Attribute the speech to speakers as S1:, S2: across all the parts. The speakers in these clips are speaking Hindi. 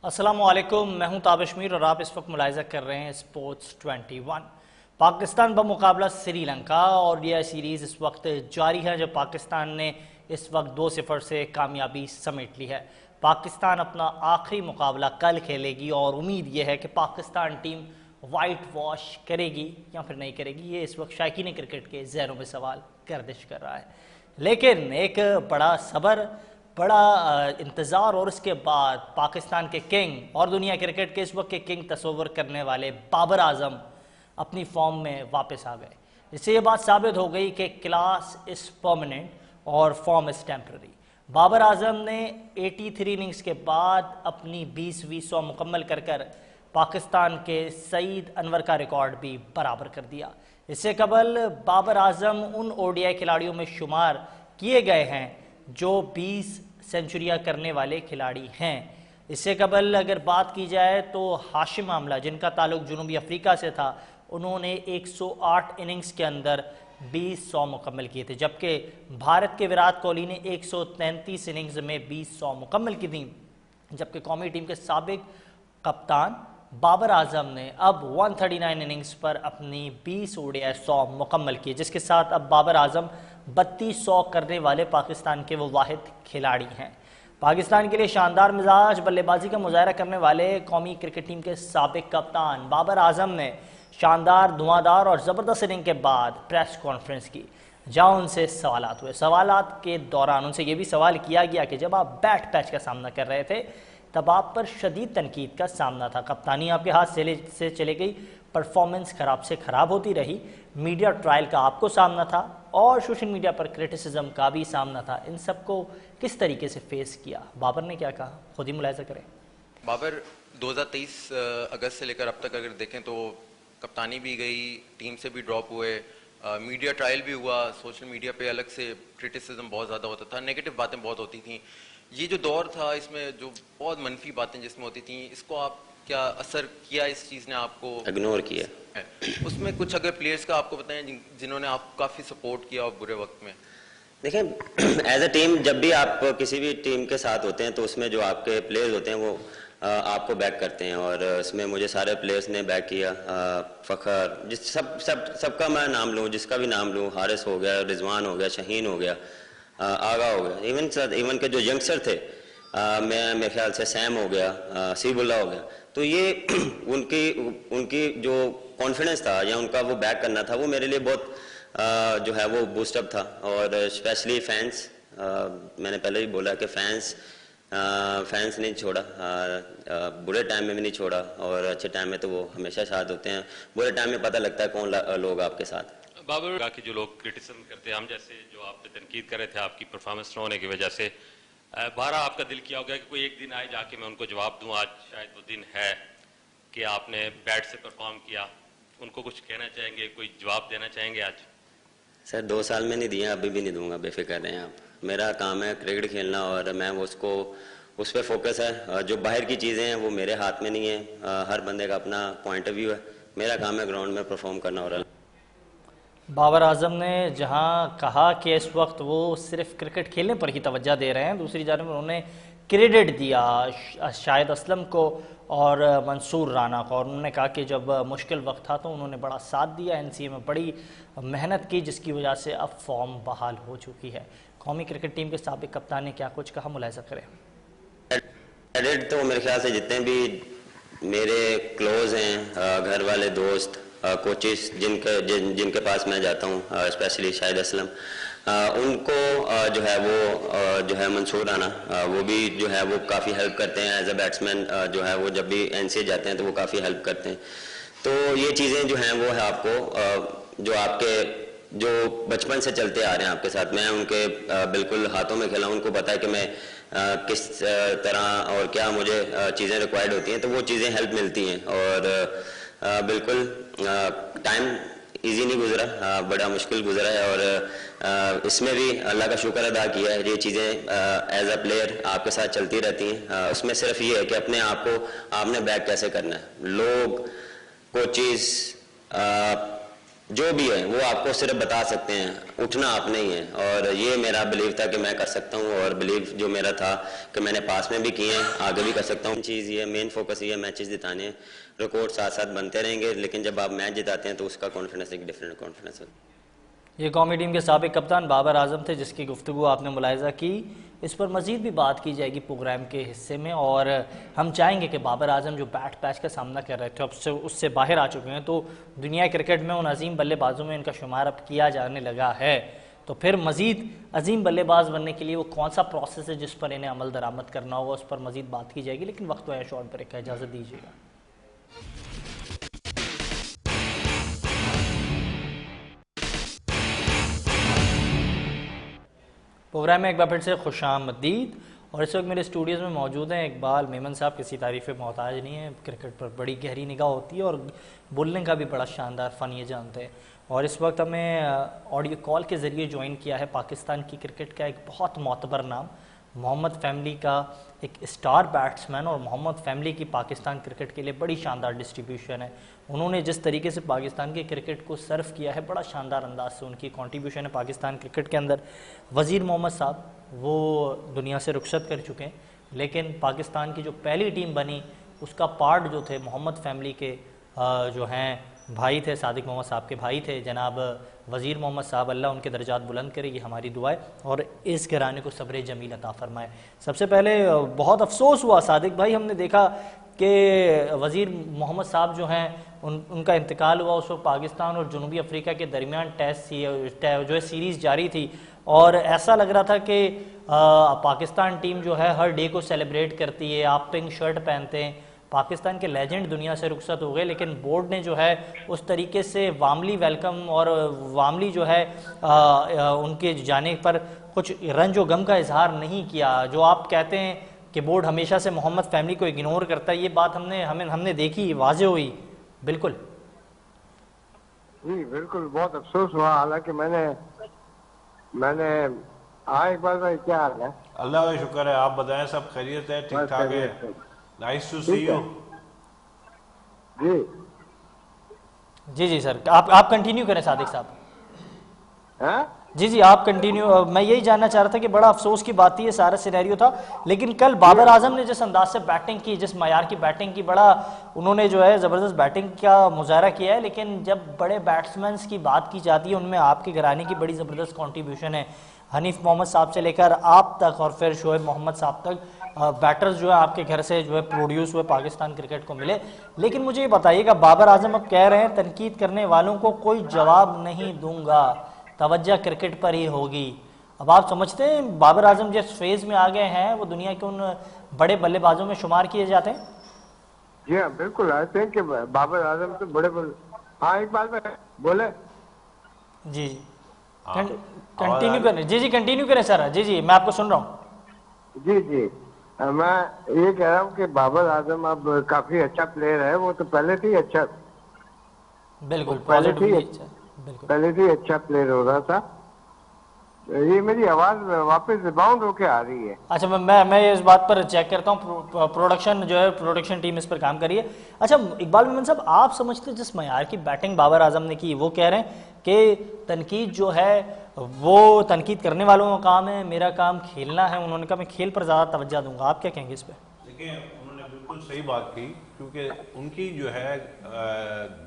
S1: अस्सलामुअलैकुम, मैं हूं ताबिश मीर और आप इस वक्त मुलाहिज़ा कर रहे हैं स्पोर्ट्स 21। पाकिस्तान बमुकाबला श्रीलंका और यह सीरीज़ इस वक्त जारी है जब पाकिस्तान ने इस वक्त 2-0 से कामयाबी समेट ली है। पाकिस्तान अपना आखिरी मुकाबला कल खेलेगी और उम्मीद यह है कि पाकिस्तान टीम वाइट वॉश करेगी या फिर नहीं करेगी, ये इस वक्त शायकीन क्रिकेट के ज़हनों में सवाल गर्दिश कर रहा है। लेकिन एक बड़ा सब्र, बड़ा इंतज़ार और उसके बाद पाकिस्तान के किंग और दुनिया क्रिकेट के इस वक्त के किंग तस्वर करने वाले बाबर आजम अपनी फॉर्म में वापस आ गए। इससे ये बात साबित हो गई कि क्लास इज़ परमानेंट और form is temporary. Babar Azam ने 83 इनिंग्स के बाद अपनी 20वीं 100 मुकम्मल कर पाकिस्तान के सईद अनवर का रिकॉर्ड भी बराबर कर दिया। इससे कबल बाबर आजम उन ओडीआई खिलाड़ियों में शुमार किए गए हैं जो 20 सेंचुरियां करने वाले खिलाड़ी हैं। इससे कबल अगर बात की जाए तो हाशिम आमला, जिनका ताल्लुक जनूबी अफ्रीका से था, उन्होंने 108 इनिंग्स के अंदर 20 मुकम्मल किए थे, जबकि भारत के विराट कोहली ने 133 इनिंग्स में 20 मुकम्मल की थी। जबकि कौमी टीम के साबिक कप्तान बाबर आजम ने अब 139 इनिंग्स पर अपनी 20 ओडीआई 100 मुकम्मल की, जिसके साथ अब बाबर आजम 32 करने वाले पाकिस्तान के वो वाहिद खिलाड़ी हैं। पाकिस्तान के लिए शानदार मिजाज बल्लेबाजी का मुजाहरा करने वाले कौमी क्रिकेट टीम के साबिक कप्तान बाबर आजम ने शानदार, धुआंधार और ज़बरदस्त इनिंग के बाद प्रेस कॉन्फ्रेंस की, जहाँ उनसे सवालात हुए। सवालात के दौरान उनसे ये भी सवाल किया गया कि जब आप बैट पैच का सामना कर रहे थे तब आप पर शदीद तनकीद का सामना था, कप्तानी आपके हाथ से चले गई, परफॉर्मेंस ख़राब से ख़राब होती रही, मीडिया ट्रायल का आपको सामना था और सोशल मीडिया पर क्रिटिसिज्म का भी सामना था। इन सब को किस तरीके से फेस किया? बाबर ने क्या कहा, खुद ही मुलाहिज़ा करें।
S2: बाबर 2023 अगस्त से लेकर अब तक अगर देखें तो कप्तानी भी गई, टीम से भी ड्रॉप हुए, मीडिया ट्रायल भी हुआ, सोशल मीडिया पे अलग से क्रिटिसिज्म बहुत ज़्यादा होता था, नेगेटिव बातें बहुत होती थी। ये जो दौर था इसमें जो बहुत मनफी बातें जिसमें होती थी, इसको आप क्या असर किया, इस चीज़ ने आपको
S3: इग्नोर किया?
S2: उसमें कुछ अगर प्लेयर्स का आपको बताएं जिन्होंने आपको काफ़ी सपोर्ट किया और बुरे वक्त में?
S3: देखें, एज अ टीम जब भी आप किसी भी टीम के साथ होते हैं तो उसमें जो आपके प्लेयर्स होते हैं वो आपको बैक करते हैं और इसमें मुझे सारे प्लेयर्स ने बैक किया। फ़खर, जिस सबका मैं नाम लूँ, जिसका भी नाम लूँ, हारिस हो गया, रिजवान हो गया, शहीन हो गया, आगा हो गया, इवन के जो यंगस्टर थे, मेरे ख्याल से सैम हो गया, सीबुल्ला हो गया, तो ये उनकी जो कॉन्फिडेंस था या उनका वो बैक करना था, वो मेरे लिए बहुत जो है वो बूस्टअप था। और स्पेशली फैंस, मैंने पहले ही बोला कि फैंस नहीं छोड़ा, बुरे टाइम में भी नहीं छोड़ा और अच्छे टाइम में तो वो हमेशा साथ होते हैं, बुरे टाइम में पता लगता है कौन लोग आपके साथ।
S4: बाबर की जो लोग क्रिटिसिज्म करते हैं, हम जैसे जो आप पे तनकीद कर रहे थे आपकी परफॉर्मेंस न होने की वजह से, बारह आपका दिल किया होगा कि कोई एक दिन आए जाके मैं उनको जवाब दूं। आज शायद वो दिन है कि आपने बैट से परफॉर्म किया, उनको कुछ कहना चाहेंगे, कोई जवाब देना चाहेंगे आज?
S3: सर 2 साल में नहीं दिया, अभी भी नहीं दूंगा, बेफिक्र रहें आप। मेरा काम है क्रिकेट खेलना और मैं उस पर फोकस है। जो बाहर की चीज़ें हैं वो मेरे हाथ में नहीं है, हर बंदे का अपना पॉइंट ऑफ व्यू है। मेरा काम है ग्राउंड में परफॉर्म करना। और
S1: बाबर आजम ने जहां कहा कि इस वक्त वो सिर्फ क्रिकेट खेलने पर ही तवज्जो दे रहे हैं, दूसरी जानब उन्होंने क्रेडिट दिया शाहिद असलम को और मंसूर राना को, और उन्होंने कहा कि जब मुश्किल वक्त था तो उन्होंने बड़ा साथ दिया, एनसीए में बड़ी मेहनत की, जिसकी वजह से अब फॉर्म बहाल हो चुकी है। कौमी क्रिकेट टीम के साबिक कप्तान ने क्या कुछ कहा, मुलाहिज़ा करें।
S3: क्रेडिट तो मेरे ख्याल से जितने भी मेरे क्लोज हैं, घर वाले, दोस्त, कोचेस जिनके पास मैं जाता हूँ, स्पेशली शाहिद असलम, उनको जो है वो जो है मंसूर राना, वो भी जो है वो काफ़ी हेल्प करते हैं एज अ बैट्समैन। जो है वो जब भी एनसीए जाते हैं तो वो काफ़ी हेल्प करते हैं। तो ये चीज़ें जो हैं वो है आपको जो आपके जो बचपन से चलते आ रहे हैं आपके साथ, मैं उनके बिल्कुल हाथों में खेला, उनको पता है कि मैं किस तरह और क्या मुझे चीज़ें रिक्वायर्ड होती हैं, तो वो चीज़ें हेल्प मिलती हैं। और बिल्कुल टाइम इजी नहीं गुजरा, बड़ा मुश्किल गुजरा है और इसमें भी अल्लाह का शुक्र अदा किया है। ये चीज़ें एज अ प्लेयर आपके साथ चलती रहती हैं। उसमें सिर्फ ये है कि अपने आप को आपने बैक कैसे करना है। लोग, कोचेस, जो भी है वो आपको सिर्फ बता सकते हैं, उठना आपने ही है। और ये मेरा बिलीव था कि मैं कर सकता हूँ, और बिलीव जो मेरा था कि मैंने पास में भी किए हैं, आगे भी कर सकता हूँ। चीज़ ये मेन फोकस ये मैचेस जिताने हैं, रिकॉर्ड साथ साथ बनते रहेंगे, लेकिन जब आप मैच जिताते हैं तो उसका कॉन्फिडेंस एक डिफरेंट कॉन्फिडेंस होता है।
S1: ये कौमी टीम के साबिक कप्तान बाबर आजम थे, जिसकी गुफ्तगू आपने मुलाहिजा की। इस पर मज़ीद भी बात की जाएगी प्रोग्राम के हिस्से में, और हम चाहेंगे कि बाबर आजम जो बैट पैच का सामना कर रहे थे अब उससे बाहर आ चुके हैं, तो दुनिया क्रिकेट में उन अजीम बल्लेबाजों में इनका शुमार अब किया जाने लगा है। तो फिर मज़ीद अजीम बल्लेबाज बनने के लिए वो कौन सा प्रोसेस है जिस पर इन्हें अमल दरामद करना होगा, उस पर मज़ीद बात की जाएगी। लेकिन वक्त है शॉर्ट ब्रेक का, इजाज़त दीजिएगा। प्रोग्राम में एक बार फिर से खुशामदीद, और इस वक्त मेरे स्टूडियोज़ में मौजूद हैं इकबाल मेमन साहब। किसी तारीफ़ मोहताज नहीं है, क्रिकेट पर बड़ी गहरी निगाह होती है और बोलने का भी बड़ा शानदार फ़न ये जानते हैं। और इस वक्त हमें ऑडियो कॉल के ज़रिए ज्वाइन किया है पाकिस्तान की क्रिकेट का एक बहुत मोतबर नाम, मोहम्मद फैमिली का एक स्टार बैट्समैन, और मोहम्मद फैमिली की पाकिस्तान क्रिकेट के लिए बड़ी शानदार डिस्ट्रीब्यूशन है। उन्होंने जिस तरीके से पाकिस्तान के क्रिकेट को सर्व किया है, बड़ा शानदार अंदाज से उनकी कंट्रीब्यूशन है पाकिस्तान क्रिकेट के अंदर। वज़ीर मोहम्मद साहब वो दुनिया से रुखसत कर चुके हैं, लेकिन पाकिस्तान की जो पहली टीम बनी उसका पार्ट जो थे मोहम्मद फैमिली के जो हैं भाई थे, सादिक मोहम्मद साहब के भाई थे जनाब वज़ीर मोहम्मद साहब। अल्लाह उनके दर्जात बुलंद करे, ये हमारी दुआ है, और इस घराने को सब्र जमील अता फरमाए। सबसे पहले बहुत अफसोस हुआ सादिक भाई, हमने देखा कि वज़ीर मोहम्मद साहब जो हैं उनका इंतकाल हुआ। उस वक्त पाकिस्तान और जनूबी अफ्रीका के दरमियान टेस्ट जो है सीरीज़ जारी थी, और ऐसा लग रहा था कि पाकिस्तान टीम जो है हर डे को सेलिब्रेट करती है। आप पिंक शर्ट पहनते हैं, पाकिस्तान के लेजेंड दुनिया से रुखसत हो गए, लेकिन बोर्ड ने जो है उस तरीके से वामली वेलकम और वामली जो है उनके जाने पर कुछ रंज व गम का इजहार नहीं किया। जो आप कहते हैं कि बोर्ड हमेशा से मोहम्मद फैमिली को इग्नोर करता है, ये बात हमने देखी, वाज़ेह हुई। बिल्कुल
S5: जी बिल्कुल, बहुत अफसोस हुआ। हालांकि मैंने इकबाल भाई क्या हाल है?
S6: अल्लाह का शुक्र है, आप बताएं सब खैरियत है, ठीक ठाक है? Nice to see you.
S5: जी
S1: जी सर, आप कंटिन्यू करें सादिक साहब।
S5: हैं?
S1: जी आप कंटिन्यू। मैं यही जानना चाह रहा था कि बड़ा अफसोस की बात थी, ये सारा सिनेरियो था, लेकिन कल बाबर आजम ने जिस अंदाज से बैटिंग की, जिस मयार की बैटिंग की, बड़ा उन्होंने जो है ज़बरदस्त बैटिंग का मुजाहरा किया है। लेकिन जब बड़े बैट्समैन की बात की जाती है, उनमें आपके घराने की बड़ी ज़बरदस्त कॉन्ट्रीब्यूशन है। हनीफ मोहम्मद साहब से लेकर आप तक और फिर शोएब मोहम्मद साहब तक बैटर्स जो है आपके घर से जो है प्रोड्यूस हुए, पाकिस्तान क्रिकेट को मिले। लेकिन मुझे ये बताइएगा, बाबर आजम अब कह रहे हैं तनकीद करने वालों को कोई जवाब नहीं दूंगा, तवज्जो क्रिकेट पर ही होगी। अब आप समझते हैं बाबर आजम जिस फेज में आ गए हैं वो दुनिया के उन बड़े बल्लेबाजों में शुमार किए जाते हैं?
S5: जी हाँ बिल्कुल, आई थिंक कि बाबर आजम तो बड़े हाँ इकबाल भाई बोले।
S1: जी कंटिन्यू करें। जी कंटिन्यू करें सर। जी मैं आपको सुन रहा हूँ।
S5: जी मैं ये कह रहा हूँ कि बाबर आजम अब काफी अच्छा प्लेयर है। वो तो पहले से ही अच्छा,
S1: बिल्कुल
S5: पहले से ही अच्छा प्लेयर हो रहा था। ये मेरी आवाज वापस बाउंड होके आ रही है। अच्छा,
S1: मैं इस बात पर चेक करता हूँ, प्रोडक्शन जो है प्रोडक्शन टीम इस पर काम करिए। अच्छा इकबाल मेमन साहब, आप समझते जिस मयार की बैटिंग बाबर आजम ने की, वो कह रहे हैं कि तनकीद जो है वो तनकीद करने वालों का काम है, मेरा काम खेलना है। उन्होंने कहा मैं खेल पर ज़्यादा तवज्जो दूंगा। आप क्या कहेंगे इस पर?
S6: देखिए, उन्होंने बिल्कुल सही बात की, क्योंकि उनकी जो है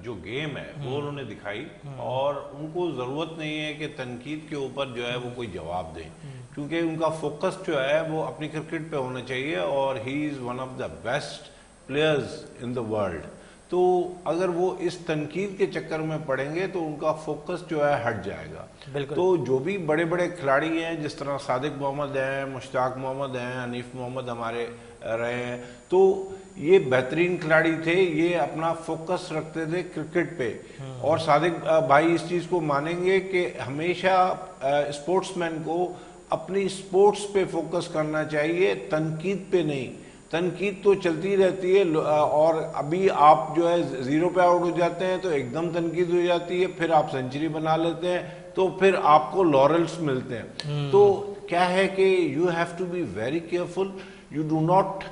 S6: जो गेम है वो उन्होंने दिखाई, और उनको ज़रूरत नहीं है कि तनकीद के ऊपर जो है वो कोई जवाब दें, क्योंकि उनका फोकस जो है वो अपनी क्रिकेट पे होना चाहिए, और he is one of the best players in the world. तो अगर वो इस तनकीद के चक्कर में पड़ेंगे तो उनका फोकस जो है हट जाएगा। तो जो भी बड़े बड़े खिलाड़ी हैं, जिस तरह सादिक मोहम्मद हैं, मुश्ताक मोहम्मद हैं, हनीफ मोहम्मद हमारे रहे हैं, तो ये बेहतरीन खिलाड़ी थे, ये अपना फोकस रखते थे क्रिकेट पे। और सादिक भाई इस चीज़ को मानेंगे कि हमेशा स्पोर्ट्समैन को अपनी स्पोर्ट्स पे फोकस करना चाहिए, तनकीद पे नहीं। तनकीद तो चलती रहती है, और अभी आप जो है 0 पे आउट हो जाते हैं तो एकदम तनकीद हो जाती है, फिर आप सेंचुरी बना लेते हैं तो फिर आपको लॉरेल्स मिलते हैं। तो क्या है कि you have to be very careful, you do not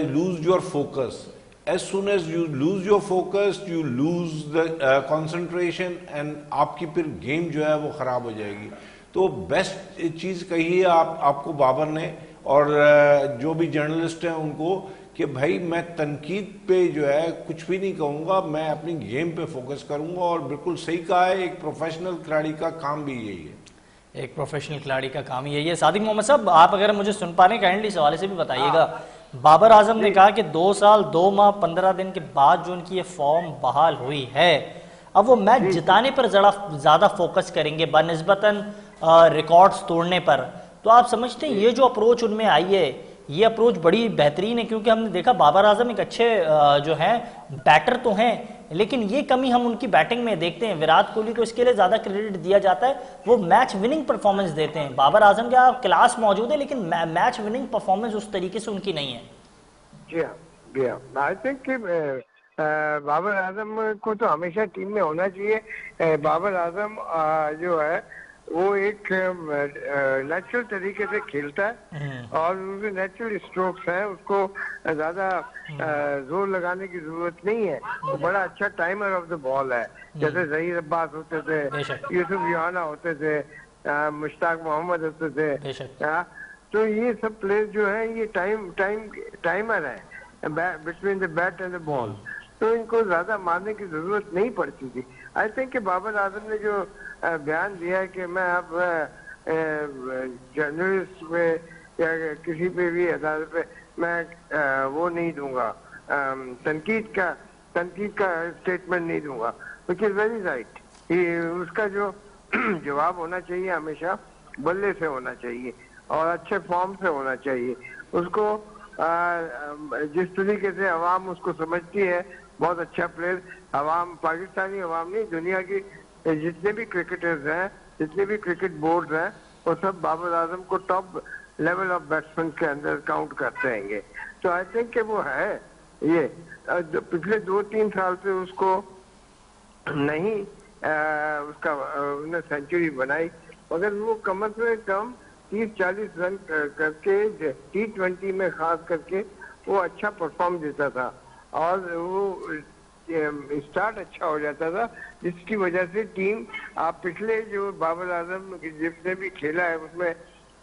S6: lose your focus. as soon as you lose your focus, you lose the concentration and आपकी फिर गेम जो है वो खराब हो जाएगी। तो बेस्ट चीज कही है आपको बाबर ने और जो भी जर्नलिस्ट हैं उनको कि भाई मैं तनकीद पे जो है कुछ भी नहीं कहूँगा, मैं अपनी गेम पे फोकस करूँगा। और बिल्कुल सही कहा है, एक प्रोफेशनल खिलाड़ी का काम भी यही है।
S1: एक प्रोफेशनल खिलाड़ी का काम यही है। सादिक मोहम्मद साहब, आप अगर मुझे सुन पा रहे हैं काइंडली इस हवाले से भी बताइएगा। बाबर आजम ने कहा कि 2 साल 2 माह 15 दिन के बाद जो उनकी ये फॉर्म बहाल हुई है, अब वो मैच जिताने पर ज़्यादा फोकस करेंगे बनिस्बतन रिकॉर्ड्स तोड़ने पर। तो आप समझते हैं ये जो अप्रोच उनमें आई है, ये अप्रोच बड़ी बेहतरीन है? क्योंकि हमने देखा बाबर आजम एक अच्छे जो हैं बैटर तो हैं, लेकिन ये कमी हम उनकी बैटिंग में देखते हैं। विराट कोहली को इसके लिए ज़्यादा क्रेडिट दिया जाता है, वो मैच विनिंग परफॉर्मेंस देते हैं। बाबर आजम का क्लास मौजूद है, लेकिन मैच विनिंग परफॉर्मेंस उस तरीके से उनकी नहीं है।
S5: जी हाँ, आई थिंक कि बाबर आजम को तो हमेशा टीम में होना चाहिए। बाबर आजम जो है वो एक नेचुरल तरीके से खेलता है और उनके नेचुरल स्ट्रोक्स हैं, उसको ज्यादा जोर लगाने की जरूरत नहीं है। वो बड़ा अच्छा टाइमर ऑफ द बॉल है, जैसे जहीर अब्बास होते थे, यूसुफ योहाना होते थे, मुश्ताक मोहम्मद होते थे। तो ये सब प्लेयर्स जो है ये टाइमर है between the bat and the ball, तो इनको ज्यादा मारने की जरूरत नहीं पड़ती थी। आई थिंक कि बाबर आजम ने जो बयान दिया है कि मैं अब जर्नलिस्ट पे या किसी पे भी अदालत पे मैं वो नहीं दूंगा, तनकीद का स्टेटमेंट नहीं दूंगा, विच इज वेरी राइट। उसका जो जवाब होना चाहिए हमेशा बल्ले से होना चाहिए और अच्छे फॉर्म से होना चाहिए। उसको जिस तरीके से अवाम उसको समझती है, बहुत अच्छा प्लेयर, अवाम पाकिस्तानी अवाम नहीं, दुनिया की जितने भी क्रिकेटर्स हैं, जितने भी क्रिकेट बोर्ड हैं, वो सब बाबर आजम को टॉप लेवल ऑफ बैट्समैन के अंदर काउंट करते हैंगे। तो आई थिंक कि वो है ये पिछले 2-3 साल से उसको नहीं उसका उन्हें सेंचुरी बनाई, मगर वो कम से कम 30-40 रन करके T20 में खास करके वो अच्छा परफॉर्म देता था और वो स्टार्ट अच्छा हो जाता था, जिसकी वजह से टीम आप पिछले जो बाबर आजम जिसने भी खेला है उसमें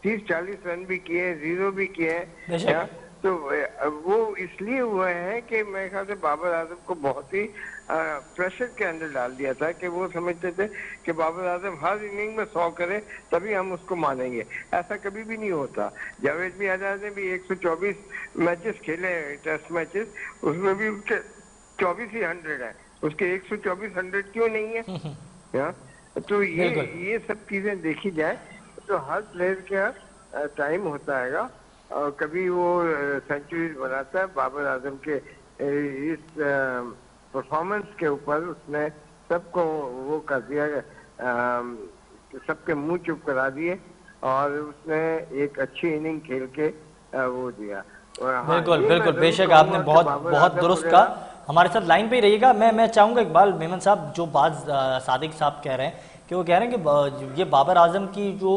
S5: 30-40 रन भी किए, 0 भी किए हैं। तो वो इसलिए हुए हैं कि मेरे ख्याल से बाबर आजम को बहुत ही प्रेशर के अंदर डाल दिया था कि वो समझते थे कि बाबर आजम हर इनिंग में 100 करे तभी हम उसको मानेंगे। ऐसा कभी भी नहीं होता। जावेद मियांदाद ने भी 124 मैचेस खेले, टेस्ट मैचेस, उसमें भी उसके 24 ही 100 है, उसके 124 100 क्यों नहीं है? तो ये सब चीजें देखी जाए तो हर प्लेयर का टाइम होता है और कभी वो सेंचुरी बनाता है। बाबर आजम के इस परफॉर्मेंस के ऊपर उसने सबको वो कर दिया, सबके मुंह चुप करा दिए और उसने एक अच्छी इनिंग खेल के वो दिया।
S1: बिल्कुल बिल्कुल, बेशक आपने बहुत दुरुस्त कहा। हमारे साथ लाइन पे ही रहिएगा। मैं चाहूँगा इकबाल मेमन साहब, जो बात सादिक साहब कह रहे हैं कि वो कह रहे हैं कि ये बाबर आजम की जो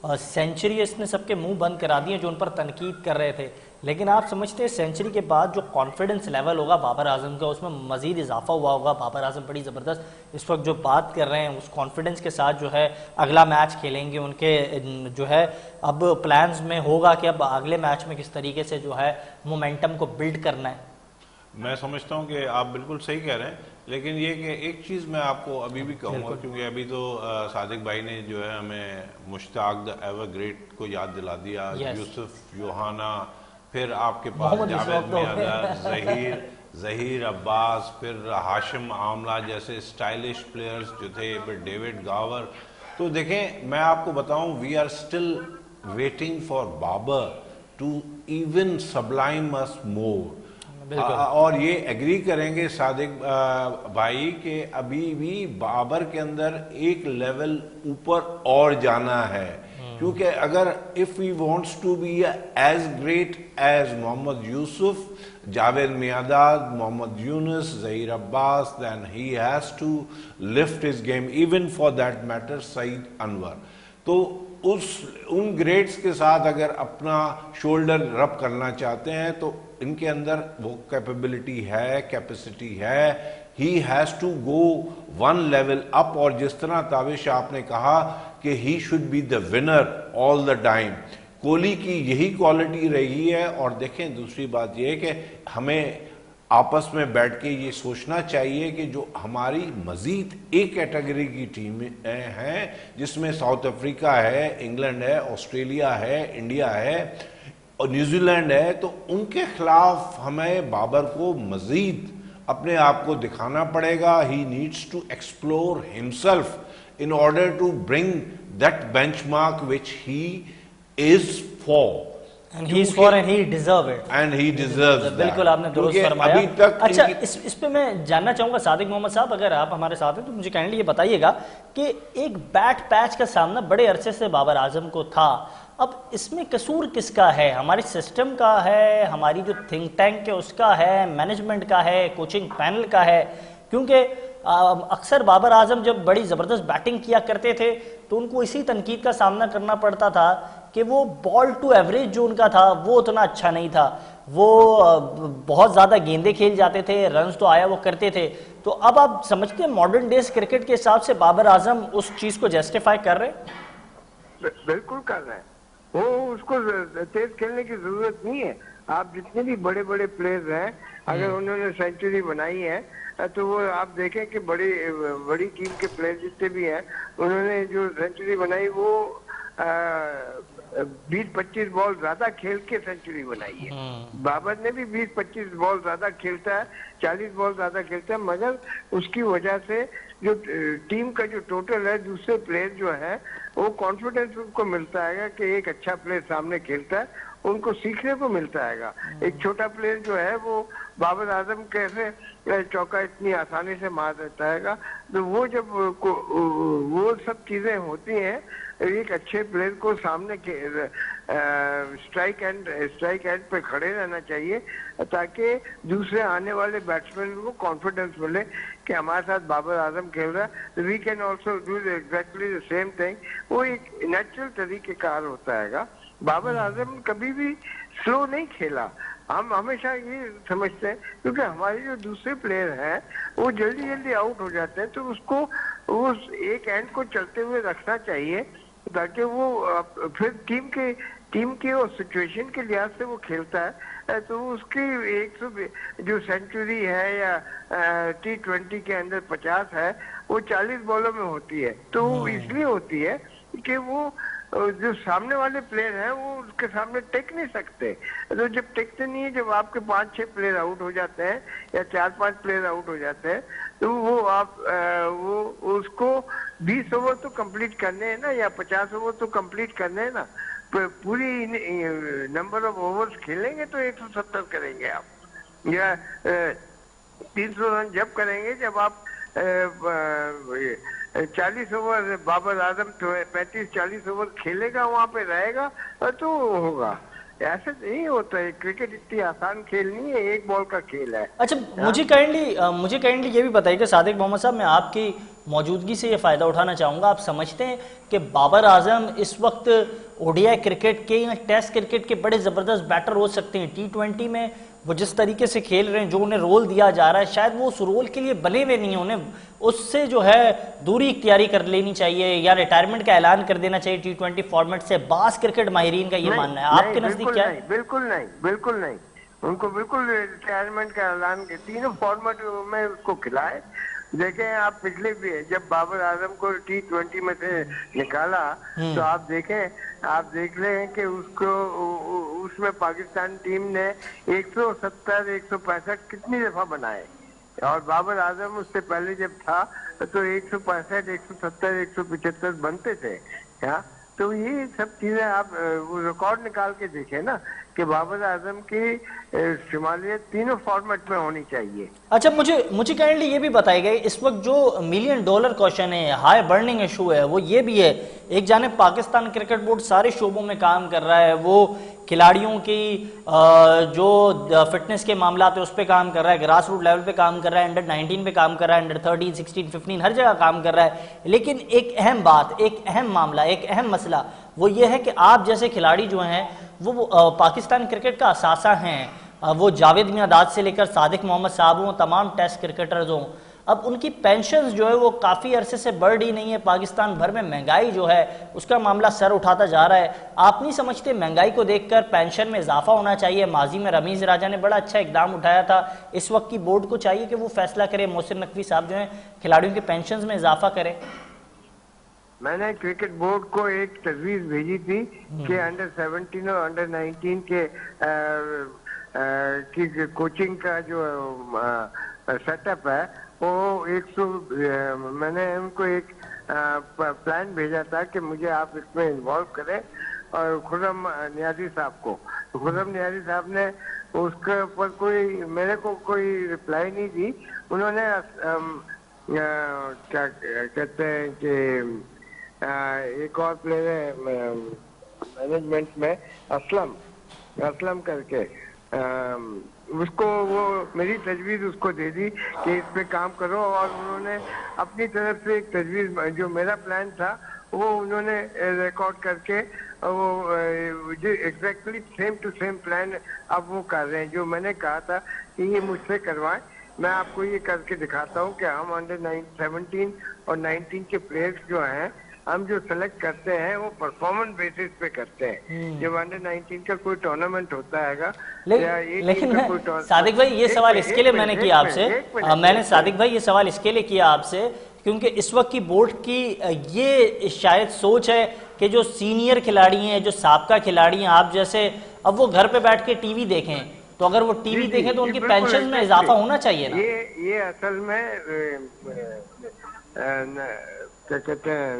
S1: सेंचुरी है इसने सबके मुंह बंद करा दिए जो उन पर तनकीद कर रहे थे, लेकिन आप समझते हैं सेंचुरी के बाद जो कॉन्फिडेंस लेवल होगा बाबर आजम का उसमें मजीद इजाफा हुआ होगा? बाबर आजम बड़ी ज़बरदस्त इस वक्त जो बात कर रहे हैं उस कॉन्फिडेंस के साथ जो है अगला मैच खेलेंगे, उनके जो है अब प्लान्स में होगा कि अब अगले मैच में किस तरीके से जो है मोमेंटम को बिल्ड करना है।
S6: मैं समझता हूं कि आप बिल्कुल सही कह रहे हैं, लेकिन ये कि एक चीज़ मैं आपको अभी भी कहूँगा, क्योंकि अभी तो सादिक भाई ने जो है हमें मुश्ताक द एवर ग्रेट को याद दिला दिया, यूसुफ योहाना, फिर आपके पास जावेद मियांदाद, जहीर अब्बास, फिर हाशिम आमला जैसे स्टाइलिश प्लेयर्स जो थे, फिर डेविड गावर। तो देखें मैं आपको बताऊं, we are still waiting for Babar to even sublime us more. और ये एग्री करेंगे सादिक भाई कि अभी भी बाबर के अंदर एक लेवल ऊपर और जाना है, क्योंकि अगर if he wants to be as great as Mohammad Yusuf, Javed Miandad, Mohammad Younis, Zaheer Abbas, then he has to lift his game, even for that matter Saeed Anwar. तो उन ग्रेड्स के साथ अगर अपना शोल्डर रब करना चाहते हैं तो इनके अंदर वो कैपेबिलिटी है, कैपेसिटी है। He has to go one level up. और जिस तरह ताबिश आपने कहा कि he should be the winner all the time, Kohli की यही क्वालिटी रही है। और देखें, दूसरी बात यह है कि हमें आपस में बैठ के ये सोचना चाहिए कि जो हमारी मजीद एक कैटेगरी की टीमें हैं, जिसमें साउथ अफ्रीका है, इंग्लैंड है, ऑस्ट्रेलिया है, इंडिया है और न्यूजीलैंड है, तो उनके खिलाफ हमें बाबर को मजीद अपने आप को दिखाना पड़ेगा। He needs to explore himself in order to bring that benchmark which he is for.
S1: And he is for and he deserve it.
S6: And he deserves that.
S1: बिल्कुल आपने दुरुस्त फरमाया।
S6: अभी तक
S1: अच्छा, इस पे मैं जानना चाहूंगा सादिक मोहम्मद साहब, अगर आप हमारे साथ हैं तो मुझे काइंडली ये बताइएगा कि एक बैट पैच का सामना बड़े अरसे से बाबर आजम को था। अब इसमें कसूर किसका है? हमारे सिस्टम का है, हमारी जो थिंक टैंक है उसका है, मैनेजमेंट का है, कोचिंग पैनल का है? क्योंकि अक्सर बाबर आजम जब बड़ी ज़बरदस्त बैटिंग किया करते थे तो उनको इसी तनकीद का सामना करना पड़ता था कि वो बॉल टू एवरेज जो उनका था वो उतना अच्छा नहीं था। वो बहुत ज़्यादा गेंदे खेल जाते थे, रन्स तो आया वो करते थे। तो अब आप समझते हैं मॉडर्न डेज क्रिकेट के हिसाब से बाबर आजम उस चीज़ को जस्टिफाई कर रहे हैं?
S5: बिल्कुल कर रहे हैं। वो उसको तेज खेलने की जरूरत नहीं है। आप जितने भी बड़े बड़े प्लेयर्स हैं, अगर उन्होंने सेंचुरी बनाई है तो वो आप देखें कि बड़ी टीम के प्लेयर जितने भी हैं, उन्होंने जो सेंचुरी बनाई वो 20-25 बॉल ज्यादा खेल के सेंचुरी बनाई है। बाबर ने भी 20-25 बॉल ज्यादा खेलता है, 40 बॉल ज्यादा खेलता है, मगर उसकी वजह से जो टीम का जो टोटल है, दूसरे प्लेयर जो है वो कॉन्फिडेंस उनको मिलता है कि एक अच्छा प्लेयर सामने खेलता है, उनको सीखने को मिलता है। एक छोटा प्लेयर जो है वो बाबर आजम कैसे चौका इतनी आसानी से मार देता है, तो वो जब वो सब चीजें होती हैं, एक अच्छे प्लेयर को सामने स्ट्राइक एंड पे खड़े रहना चाहिए ताकि दूसरे आने वाले बैट्समैन को कॉन्फिडेंस मिले कि हमारे साथ बाबर आजम खेल रहा है, we can also do exactly the same thing. वो एक नेचुरल तरीकेकार होता है। बाबर आजम कभी भी स्लो नहीं खेला। हम हमेशा ये समझते हैं क्योंकि हमारे जो दूसरे प्लेयर हैं वो जल्दी जल्दी आउट हो जाते हैं, तो उसको उस एक एंड को चलते हुए रखना चाहिए ताकि वो फिर टीम के और सिचुएशन के लिहाज से वो खेलता है। तो उसकी 100 जो सेंचुरी है या T20 के अंदर 50 है, वो 40 बॉलों में होती है। तो वो इसलिए होती है कि वो जो सामने वाले प्लेयर हैं वो उसके सामने टेक नहीं सकते। तो जब टेकते नहीं है, जब आपके 5-6 प्लेयर आउट हो जाते हैं या 4-5 प्लेयर आउट हो जाते हैं, तो वो वो उसको 20 ओवर तो कंप्लीट करने हैं ना, या 50 ओवर तो कंप्लीट करने हैं ना। पूरी नंबर ऑफ ओवर्स खेलेंगे तो 170 करेंगे आप, या 300 रन जब करेंगे जब आप 40 ओवर बाबर आजम 35-40 ओवर खेलेगा, वहां पे रहेगा तो होगा। ऐसे नहीं होता है। क्रिकेट इतनी आसान खेल नहीं है, एक बॉल का खेल है।
S1: अच्छा, मुझे काइंडली ये भी बताइए सादिक मोहम्मद साहब, मैं आपकी मौजूदगी से ये फ़ायदा उठाना चाहूँगा। आप समझते हैं कि बाबर आजम इस वक्त ओडीआई क्रिकेट के या टेस्ट क्रिकेट के बड़े ज़बरदस्त बैटर हो सकते हैं? T20 में वो जिस तरीके से खेल रहे हैं, जो उन्हें रोल दिया जा रहा है, शायद वो उस रोल के लिए बने हुए नहीं हैं। उन्हें उससे जो है दूरी इख्तियारी कर लेनी चाहिए या रिटायरमेंट का ऐलान कर देना चाहिए T20 फॉर्मेट से। बास क्रिकेट माहिरीन का ये मानना है, आपके नजदीक क्या है?
S5: बिल्कुल नहीं। उनको बिल्कुल रिटायरमेंट का ऐलान के तीनों फॉर्मेट में उसको खिलाए। देखें आप, पिछले भी जब बाबर आजम को T20 में से निकाला तो आप देख लें कि उसको उसमें पाकिस्तान टीम ने 170, 165 कितनी दफा बनाए, और बाबर आजम उससे पहले जब था तो 165, 170, 175 बनते थे। तो ये सब चीजें आप रिकॉर्ड निकाल के देखें ना कि बाबर आजम की शुमालियत तीनों फॉर्मेट में होनी चाहिए।
S1: अच्छा, मुझे काइंडली ये भी बताइए, इस वक्त जो $1 मिलियन क्वेश्चन है, हाई बर्निंग इशू है, वो ये भी है। एक जानिब पाकिस्तान क्रिकेट बोर्ड सारे शोबों में काम कर रहा है, वो खिलाड़ियों की जो फिटनेस के मामला है उस पर काम कर रहा है, ग्रास रूट लेवल पे काम कर रहा है, अंडर-19 पे काम कर रहा है, अंडर-13, 16, 15 हर जगह काम कर रहा है। लेकिन एक अहम बात, एक अहम मामला, एक अहम मसला वो ये है कि आप जैसे खिलाड़ी जो हैं वो पाकिस्तान क्रिकेट का असासा हैं। वो जावेद मियादाद से लेकर सादिक मोहम्मद साहब हों, तमाम टेस्ट क्रिकेटर्स हों, अब उनकी पेंशन्स जो है वो काफ़ी अरसे से बढ़ ही नहीं है। पाकिस्तान भर में महंगाई जो है उसका मामला सर उठाता जा रहा है। आप नहीं समझते महंगाई को देखकर पेंशन में इजाफा होना चाहिए? माजी में रमीज़ राजा ने बड़ा अच्छा इकदाम उठाया था, इस वक्त की बोर्ड को चाहिए कि वो फैसला करे, मोहसिन नकवी साहब जो हैं खिलाड़ियों के पेंशन में इजाफा करें।
S5: मैंने क्रिकेट बोर्ड को एक तजवीज़ भेजी थी कि अंडर 17 और अंडर 19 के की कोचिंग का जो सेटअप है वो 100 मैंने उनको एक प्लान भेजा था कि मुझे आप इसमें इन्वॉल्व करें, और खुर्रम नियाज़ी साहब को। तो खुर्रम नियाज़ी साहब ने उसके ऊपर मेरे को कोई रिप्लाई नहीं दी। उन्होंने क्या कहते हैं कि एक और प्लेयर है मैनेजमेंट में, असलम करके, उसको वो मेरी तजवीज़ उसको दे दी कि इस पे काम करो, और उन्होंने अपनी तरफ से एक तजवीज़ जो मेरा प्लान था वो उन्होंने रिकॉर्ड करके वो जो exactly same to same plan अब वो कर रहे हैं जो मैंने कहा था कि ये मुझसे करवाएं। मैं आपको ये करके दिखाता हूँ कि हम अंडर 17 और 19 के प्लेयर्स जो हैं हम जो सेलेक्ट करते हैं वो परफॉर्मेंस बेसिस पे करते हैं। जब अंडर 19 का कोई टूर्नामेंट होता है
S1: लेकिन सादिक भाई ये सवाल इसके लिए मैंने किया आपसे, मैंने सादिक भाई ये सवाल इसके लिए किया आपसे क्योंकि इस वक्त की बोर्ड की ये शायद सोच है कि जो सीनियर खिलाड़ी हैं, जो साबका खिलाड़ी हैं आप जैसे, अब वो घर पे बैठ के टीवी देखें, तो अगर वो टीवी देखें तो उनकी पेंशन में इजाफा होना चाहिए ना।
S5: ये असल में क्या कहते हैं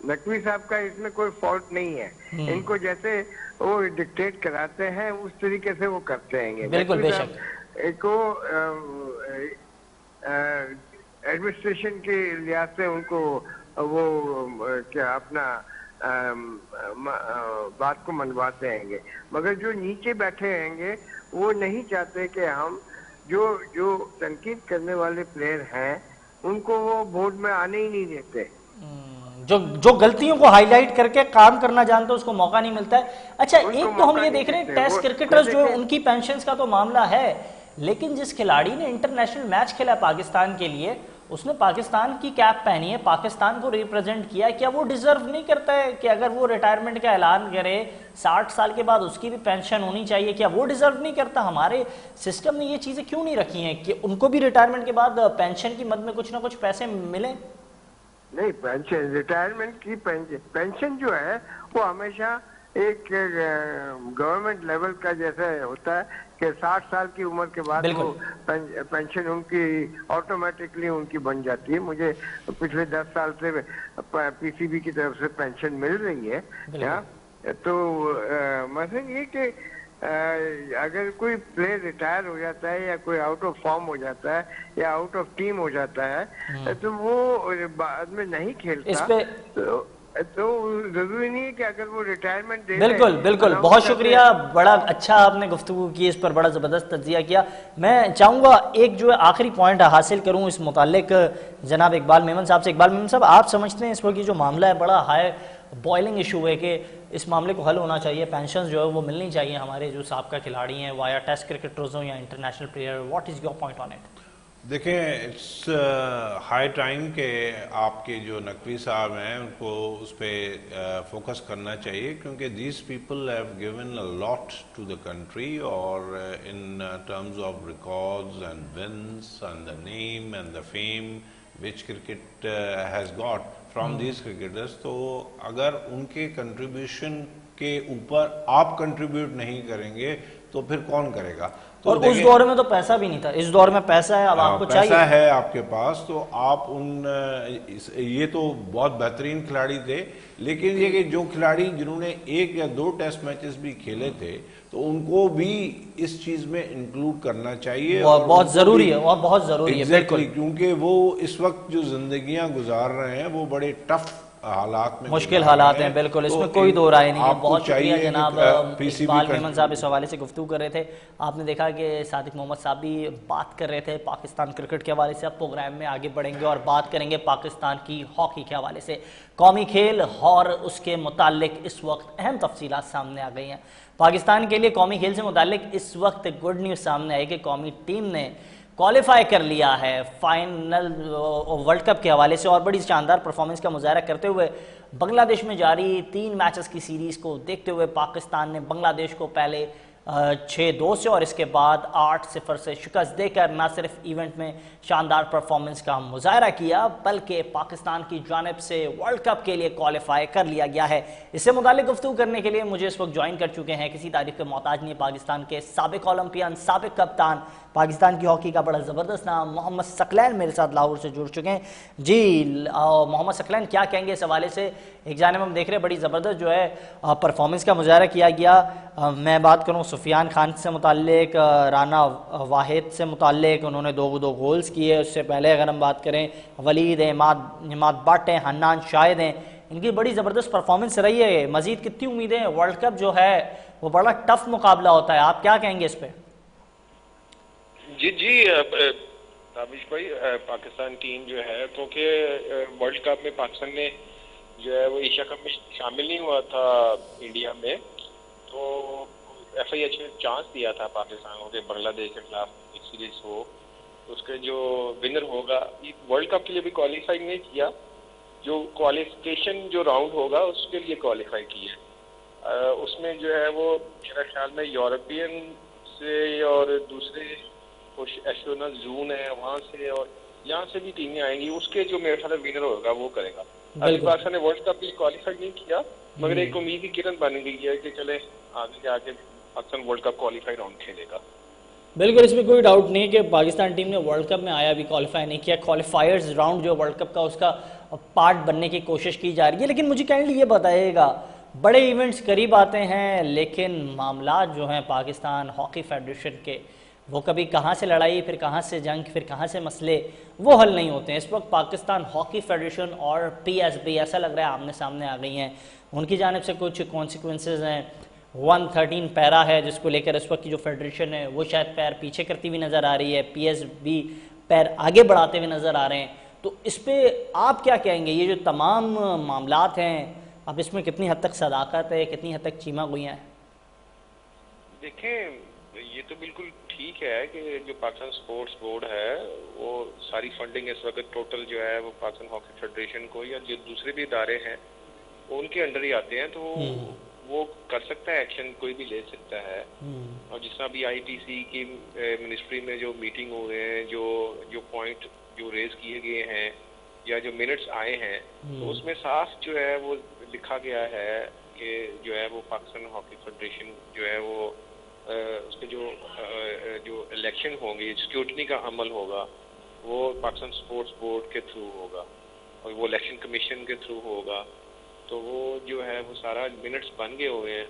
S5: नकवी साहब का इसमें कोई फॉल्ट नहीं है। इनको जैसे वो डिक्टेट कराते हैं उस तरीके से वो करते हैं।
S1: बिल्कुल बेशक।
S5: को एडमिनिस्ट्रेशन के लिहाज से उनको वो क्या अपना बात को मनवाते हैं, मगर जो नीचे बैठे हैं वो नहीं चाहते कि हम जो तनकीद करने वाले प्लेयर हैं उनको वो बोर्ड में आने ही नहीं देते।
S1: जो गलतियों को हाईलाइट करके काम करना जानते हैं उसको मौका नहीं मिलता है। अच्छा, एक तो हम ये देख रहे हैं टेस्ट क्रिकेटर्स जो है उनकी पेंशन्स का तो मामला है, लेकिन जिस खिलाड़ी ने इंटरनेशनल मैच खेला पाकिस्तान के लिए, उसने पाकिस्तान की कैप पहनी है, पाकिस्तान को रिप्रेजेंट किया है, क्या वो डिजर्व नहीं करता है कि अगर वो रिटायरमेंट का ऐलान करे 60 साल के बाद उसकी भी पेंशन होनी चाहिए? क्या वो डिजर्व नहीं करता? हमारे सिस्टम ने ये चीजें क्यों नहीं रखी हैं कि उनको भी रिटायरमेंट के बाद पेंशन की मद में कुछ ना कुछ पैसे मिले?
S5: नहीं, पेंशन रिटायरमेंट की पेंशन जो है वो हमेशा एक गवर्नमेंट लेवल का जैसा होता है कि 60 साल की उम्र के बाद वो पेंशन उनकी ऑटोमेटिकली उनकी बन जाती है। मुझे पिछले 10 साल से पीसीबी की तरफ से पेंशन मिल रही है। तो मतलब ये कि अगर कोई प्लेयर रिटायर हो जाता है या कोई आउट ऑफ फॉर्म हो जाता है या आउट ऑफ टीम हो जाता है तो वो बाद में नहीं खेलता, तो जरूरी नहीं है कि अगर वो रिटायरमेंट दे।
S1: बिल्कुल बिल्कुल, बहुत शुक्रिया, बड़ा अच्छा आपने गुफ्तगू की, इस पर बड़ा ज़बरदस्त तज्जिया किया। मैं चाहूँगा एक जो है आखिरी पॉइंट हासिल करूँ इस मुतालिक जनाब इकबाल मेमन साहब से। इकबाल मेमन साहब, आप समझते हैं इस वक्त जो मामला है बड़ा हाई बॉइलिंग इशू है कि इस मामले को हल होना चाहिए, पेंशन जो है वो मिलनी चाहिए हमारे जो साबका खिलाड़ी हैं, वाया टेस्ट क्रिकेटर्स हों या international player? What is your point on it?
S6: देखें, इट्स हाई टाइम के आपके जो नकवी साहब हैं उनको उस पर फोकस करना चाहिए, क्योंकि these people have given a lot to the country, और in terms of records and wins and the name and the fame which cricket has got from these cricketers. तो अगर उनके कंट्रीब्यूशन के ऊपर आप कंट्रीब्यूट नहीं करेंगे तो फिर कौन करेगा? तो
S1: और उस दौर में तो पैसा भी नहीं था, इस दौर में पैसा है, अब आपको चाहिए।
S6: पैसा है आपके पास तो आप ये तो बहुत बेहतरीन खिलाड़ी थे, लेकिन ये कि जो खिलाड़ी जिन्होंने 1 या 2 टेस्ट मैचेस भी खेले थे तो उनको भी इस चीज में इंक्लूड करना चाहिए।
S1: बहुत जरूरी है, और बहुत जरूरी है, बिल्कुल,
S6: क्योंकि वो इस वक्त जो जिंदगियां गुजार रहे हैं वो बड़े टफ हालात में
S1: मुश्किल
S6: गुजार
S1: हालात
S6: रहे
S1: हैं, बिल्कुल,
S6: तो
S1: इसमें कोई दो राय नहीं है।
S6: आपको
S1: बहुत शुक्रिया
S6: चाहिए कि,
S1: जनाब
S6: PCB
S1: इकबाल मेमन साहब इस हवाले से गुफ्तगू कर रहे थे। आपने देखा कि सादिक मोहम्मद साहब भी बात कर रहे थे पाकिस्तान क्रिकेट के हवाले से। अब प्रोग्राम में आगे बढ़ेंगे और बात करेंगे पाकिस्तान की हॉकी के हवाले से। कौमी खेल और उसके मुतालिक इस वक्त अहम तफसीलात सामने आ गई हैं। पाकिस्तान के लिए कौमी खेल से मुतालिक इस वक्त गुड न्यूज़ सामने आई कि कौमी टीम ने क्वालिफाई कर लिया है फाइनल वर्ल्ड कप के हवाले से और बड़ी शानदार परफॉर्मेंस का मुजाहरा करते हुए बांग्लादेश में जारी 3 मैचेस की सीरीज़ को देखते हुए पाकिस्तान ने बांग्लादेश को पहले 6-2 से और इसके बाद 8-0 से शिकस्त देकर न सिर्फ इवेंट में शानदार परफॉर्मेंस का मुजाहरा किया बल्कि पाकिस्तान की जानिब से वर्ल्ड कप के लिए क्वालिफाई कर लिया गया है। इससे मुताल्लिक गुफ्तगू करने के लिए मुझे इस वक्त ज्वाइन कर चुके हैं, किसी तारीफ के मोहताज नहीं, पाकिस्तान के साबिक ओलंपियन, साबिक कप्तान, पाकिस्तान की हॉकी का बड़ा ज़बरदस्त नाम मोहम्मद सकलैन मेरे साथ लाहौर से जुड़ चुके हैं। जी मोहम्मद सकलैन, क्या कहेंगे इस हवाले से? एक जानिब हम देख रहे हैं बड़ी ज़बरदस्त जो है परफॉर्मेंस का मुजाहरा किया गया। मैं बात करूँ सुफियान खान से मुताल्लिक, राना वाहिद से मुताल्लिक, उन्होंने 2 गोल्स किए। उससे पहले अगर हम बात करें वलीद हैं, इमाद भट्ट हैं, हन्नान शाहिद हैं, इनकी बड़ी ज़बरदस्त परफॉर्मेंस रही है। मज़ीद कितनी उम्मीदें हैं? वर्ल्ड कप जो है वो बड़ा टफ मुकाबला होता है, आप क्या कहेंगे इस पर?
S7: जी ताबिश भाई, पाकिस्तान टीम जो है, क्योंकि वर्ल्ड कप में पाकिस्तान ने जो है वो एशिया कप में शामिल नहीं हुआ था इंडिया में, तो FIH ने चांस दिया था पाकिस्तान को कि बांग्लादेश के खिलाफ एक सीरीज हो, तो उसके जो विनर होगा वर्ल्ड कप के लिए भी क्वालिफाई नहीं किया, जो क्वालिफिकेशन जो राउंड होगा उसके लिए क्वालिफाई किया। उसमें जो है वो मेरे ख्याल में यूरोपियन से और दूसरे एशोना जून है वहाँ से और यहाँ से भी टीमें आएंगी, उसके जो मेरे ख्याल विनर होगा वो करेगा। अभी पाकिस्तान ने वर्ल्ड कप भी क्वालिफाई नहीं किया, मगर एक उम्मीद की किरण बन गई है कि चले आगे जाके Pakistan world cup qualify round खेलेगा।
S1: बिल्कुल, इसमें कोई डाउट नहीं कि पाकिस्तान टीम ने वर्ल्ड कप में आया भी क्वालिफाई नहीं किया। क्वालिफायर्स राउंड जो वर्ल्ड कप का उसका पार्ट बनने की कोशिश की जा रही है। लेकिन मुझे काइंडली ये बताइएगा, बड़े इवेंट्स करीब आते हैं लेकिन मामला जो हैं पाकिस्तान हॉकी फेडरेशन के, वो कभी कहाँ से लड़ाई, फिर कहाँ से जंग, फिर कहाँ से मसले, वो हल नहीं होते हैं। इस वक्त पाकिस्तान हॉकी फेडरेशन और PSB ऐसा लग रहा है आमने सामने आ गई हैं। उनकी जानिब से कुछ कॉन्सिक्वेंसेज हैं। 113 पैरा है जिसको लेकर इस वक्त की जो फेडरेशन है वो शायद पैर पीछे करती हुई नज़र आ रही है, PSB पैर आगे बढ़ाते हुए नज़र आ रहे हैं। तो इस पर आप क्या कहेंगे? ये जो तमाम मामलात हैं, अब इसमें कितनी हद तक सदाकत है, कितनी हद तक चीमा गोइयाँ हैं?
S7: देखें, ये तो बिल्कुल ठीक है कि जो पाकिस्तान स्पोर्ट्स बोर्ड है वो सारी फंडिंग इस वक्त टोटल जो है वो पाकिस्तान हॉकी फेडरेशन को या जो दूसरे भी इदारे हैं उनके अंडर ही आते हैं, तो वो कर सकता है, एक्शन कोई भी ले सकता है। और जिस तरह भी ITC की मिनिस्ट्री में जो मीटिंग हो रहे हैं, जो पॉइंट जो रेज किए गए हैं या जो मिनट्स आए हैं, तो उसमें साफ जो है वो लिखा गया है कि जो है वो पाकिस्तान हॉकी फेडरेशन जो है वो उसके जो इलेक्शन होंगे, स्क्रूटनी का अमल होगा, वो पाकिस्तान स्पोर्ट्स बोर्ड के थ्रू होगा और वो इलेक्शन कमीशन के थ्रू होगा। तो वो जो है वो सारा मिनट्स बन गए हुए हैं।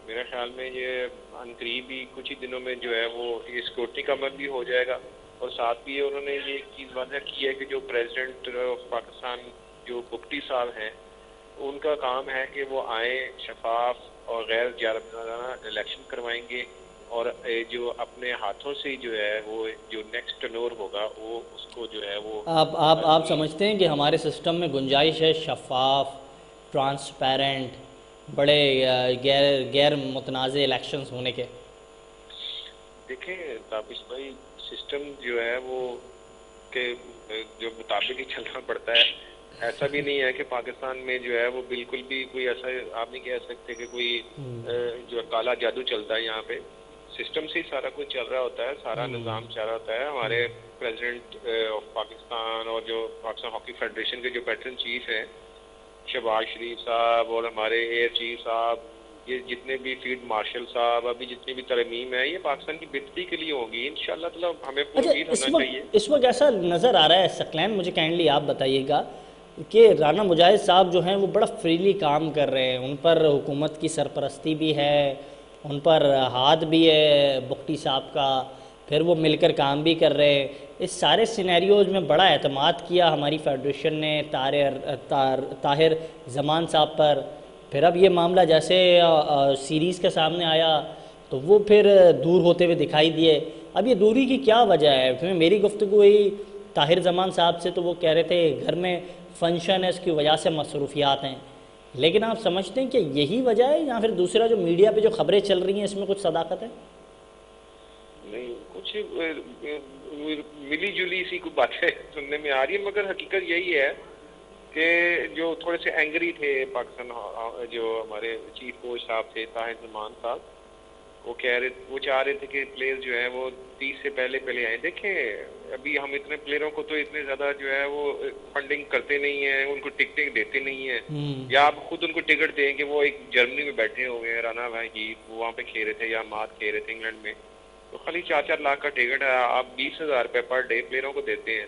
S7: मेरे ख्याल में ये अनकरीब ही कुछ ही दिनों में जो है वो ये स्क्रूटनी का अमल भी हो जाएगा। और साथ भी उन्होंने ये एक चीज़ वादा की है कि जो प्रेसिडेंट ऑफ पाकिस्तान जो बुगटी साहब हैं, उनका काम है कि वो आए, शफाफ और गैर जानिबदाराना इलेक्शन करवाएंगे और जो अपने हाथों से जो है वो जो नेक्स्ट टर्नओवर होगा वो उसको जो है वो
S1: आप समझते हैं कि हमारे सिस्टम में गुंजाइश है शफाफ, ट्रांसपेरेंट, बड़े गैर मुतनाज़ इलेक्शंस होने के?
S7: देखें ताबिश भाई, सिस्टम जो है वो के जो मुताबिक ही चलना पड़ता है। ऐसा भी नहीं है कि पाकिस्तान में जो है वो बिल्कुल भी कोई ऐसा आप नहीं कह सकते कि कोई जो काला जादू चलता है। यहाँ पे सिस्टम से ही सारा कुछ चल रहा होता है, सारा निज़ाम चल रहा होता है। हमारे प्रेसिडेंट ऑफ पाकिस्तान और जो पाकिस्तान हॉकी फेडरेशन के जो पैटर्न चीफ हैं शहबाज शरीफ साहब और हमारे एयर चीफ साहब, ये जितने भी फील्ड मार्शल साहब, अभी जितनी भी तरमीम है ये पाकिस्तान की बेहतरी के लिए होगी इंशाल्लाह ताला। हमें पूरी उम्मीद होना चाहिए।
S1: इस वक्त ऐसा नज़र आ रहा है सकलैन, मुझे काइंडली आप बताइएगा कि राना मुजाहिद साहब जो हैं वो बड़ा फ्रीली काम कर रहे हैं, उन पर हुकूमत की सरपरस्ती भी है, उन पर हाथ भी है बुगटी साहब का, फिर वो मिलकर काम भी कर रहे हैं। इस सारे सिनेरियोज में बड़ा एतमाद किया हमारी फेडरेशन ने ताहिर जमान साहब पर। फिर अब ये मामला जैसे सीरीज़ के सामने आया तो वो फिर दूर होते हुए दिखाई दिए। अब ये दूरी की क्या वजह है? फिर मेरी गुफ्तगू हुई ताहिर जमान साहब से तो वो कह रहे थे घर में फंक्शन है, इसकी वजह से मसरूफियात हैं। लेकिन आप समझते हैं कि यही वजह है या फिर दूसरा जो मीडिया पे जो खबरें चल रही हैं इसमें कुछ सदाकत है?
S7: नहीं, कुछ मिली जुली सी कुछ बातें सुनने में आ रही है, मगर हकीकत यही है कि जो थोड़े से एंग्री थे पाकिस्तान, जो हमारे चीफ कोच साहब थे ताहिर जमान साहब, वो चाह रहे थे कि प्लेयर्स जो है वो 30 से पहले आए। देखें अभी हम इतने प्लेयरों को तो इतने ज्यादा जो है वो फंडिंग करते नहीं है, उनको टिकटें देते नहीं है, या आप खुद उनको टिकट दें कि वो एक जर्मनी में बैठे हुए हैं, राना भाई की वो वहाँ पे खेल रहे थे या मात खेल रहे थे इंग्लैंड में, तो खाली 4-4 लाख का टिकट है, आप 20,000 रुपये पर डे प्लेयरों को देते हैं,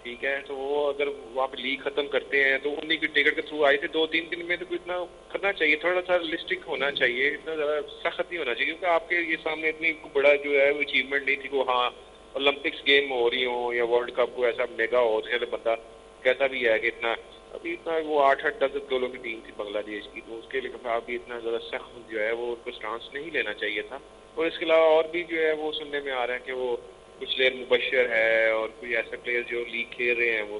S7: ठीक है। तो वो अगर वहाँ पे लीग खत्म करते हैं तो उन्हीं की टिकट के थ्रू आए थे 2-3 दिन में, तो कुछ इतना करना चाहिए, थोड़ा सा रियलिस्टिक होना चाहिए, इतना ज़्यादा सख्त नहीं होना चाहिए, क्योंकि आपके ये सामने इतनी बड़ा जो है वो अचीवमेंट नहीं थी कि हाँ ओलंपिक्स गेम हो रही हो या वर्ल्ड कप को ऐसा मेगा हो, तो बंदा कहता भी है कि इतना अभी इतना वो 8-8 10 गोलों की टीम थी बांग्लादेश की, तो उसके लिए अभी इतना ज़्यादा सख्त जो है वो उनको स्टांस नहीं लेना चाहिए था। और इसके अलावा और भी जो है वो सुनने में आ रहा है कि वो कुछ प्लेयर मुबशर है और कोई ऐसे प्लेयर जो लीग खेल रहे हैं, वो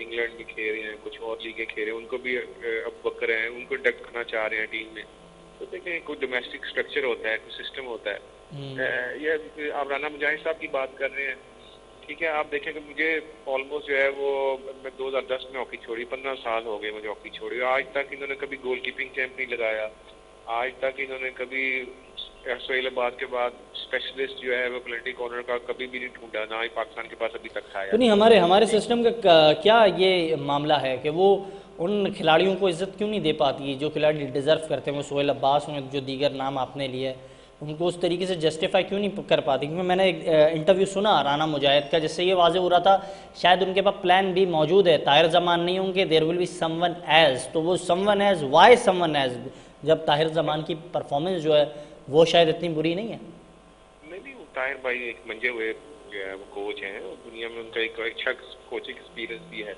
S7: इंग्लैंड में खेल रहे हैं, कुछ और लीगें खेल रहे हैं, उनको भी अब बकर हैं, उनको इंडक्ट करना चाह रहे हैं टीम में। तो देखें कोई डोमेस्टिक स्ट्रक्चर होता है, कोई सिस्टम होता है। ये आप राना मुजाहिद साहब की बात कर रहे हैं, ठीक है। आप देखें कि मुझे ऑलमोस्ट जो है वो मैं 2010 में हॉकी छोड़ी, 15 साल हो गए मुझे हॉकी छोड़ी, आज तक इन्होंने कभी गोल कीपिंग कैंप नहीं लगाया, आज तक इन्होंने कभी सोहेलाबाद के बाद स्पेशलिस्ट जो है वो पेनल्टी कॉर्नर का कभी भी नहीं ढूंढा, ना ही पाकिस्तान के पास अभी तक आया।
S1: तो नहीं, हमारे सिस्टम का क्या ये मामला है कि वो उन खिलाड़ियों को इज्जत क्यों नहीं दे पाती जो खिलाड़ी डिज़र्व करते हैं? वो सोहेल अब्बास हों, जो दीगर नाम आपने लिए, उनको उस तरीके से जस्टिफाई क्यों नहीं कर पाती? क्योंकि मैंने एक इंटरव्यू सुना राना मुजाहिद का, जिससे ये वाज़ेह हो रहा था शायद उनके पास प्लान भी मौजूद है, ताहिर जमान नहीं होंगे, there will be someone else. तो वो someone else, why someone else, जब ताहिर जमान की परफॉर्मेंस जो है वो शायद इतनी बुरी नहीं है?
S7: नहीं, वो ताहिर भाई एक मंजे हुए जो है वो कोच हैं, और दुनिया में उनका एक अच्छा कोचिंग एक्सपीरियंस भी है,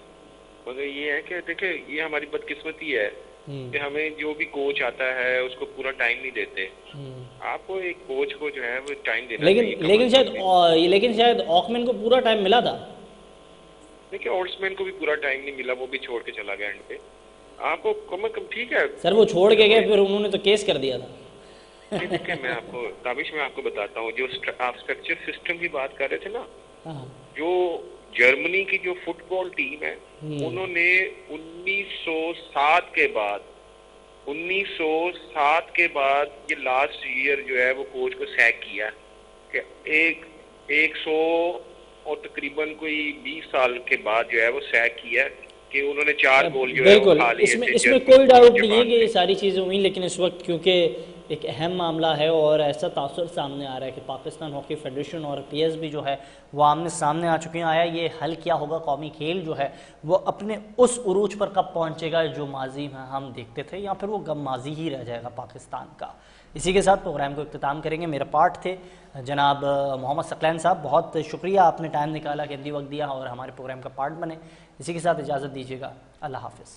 S7: मगर ये है कि देखे ये हमारी बदकिस्मती है कि हमें जो भी कोच आता है उसको पूरा टाइम नहीं देते। आपको एक कोच को जो है वो टाइम देना चाहिए।
S1: लेकिन शायद ऑकमैन को पूरा टाइम मिला था।
S7: देखिए ऑर्ड्समैन को भी पूरा टाइम नहीं मिला, वो भी छोड़ के चला गया एंड पे। आपको कम ठीक है
S1: सर, वो छोड़ के गए, फिर उन्होंने तो केस कर दिया था।
S7: देखिए मैं आपको ताबिश में आपको बताता हूँ, जो आप स्ट्रक्चर सिस्टम की बात कर रहे थे ना, जो जर्मनी की जो फुटबॉल टीम है उन्होंने 1907 के बाद ये लास्ट ईयर जो है वो कोच को सैक किया कि 100 और तकरीबन कोई 20 साल के बाद जो है वो सैक किया कि उन्होंने 4 गोल जो है वो खा लिए।
S1: इसमें कोई डाउट नहीं है कि ये सारी चीज़ें हुई, लेकिन इस वक्त क्योंकि एक अहम मामला है और ऐसा तासुर सामने आ रहा है कि पाकिस्तान हॉकी फेडरेशन और पीएसबी जो है वो आमने सामने आ चुके हैं। आया ये हल क्या होगा? कौमी खेल जो है वो अपने उस उरूज पर कब पहुंचेगा जो माजी में हम देखते थे, या फिर वो गम माजी ही रह जाएगा पाकिस्तान का? इसी के साथ प्रोग्राम को इख्तिताम करेंगे। मेरे पार्ट थे जनाब मोहम्मद सकलैन साहब, बहुत शुक्रिया, आपने टाइम निकाला, कीमती वक्त दिया और हमारे प्रोग्राम का पार्ट बने। इसी के साथ इजाज़त दीजिएगा, अल्लाह हाफिज़।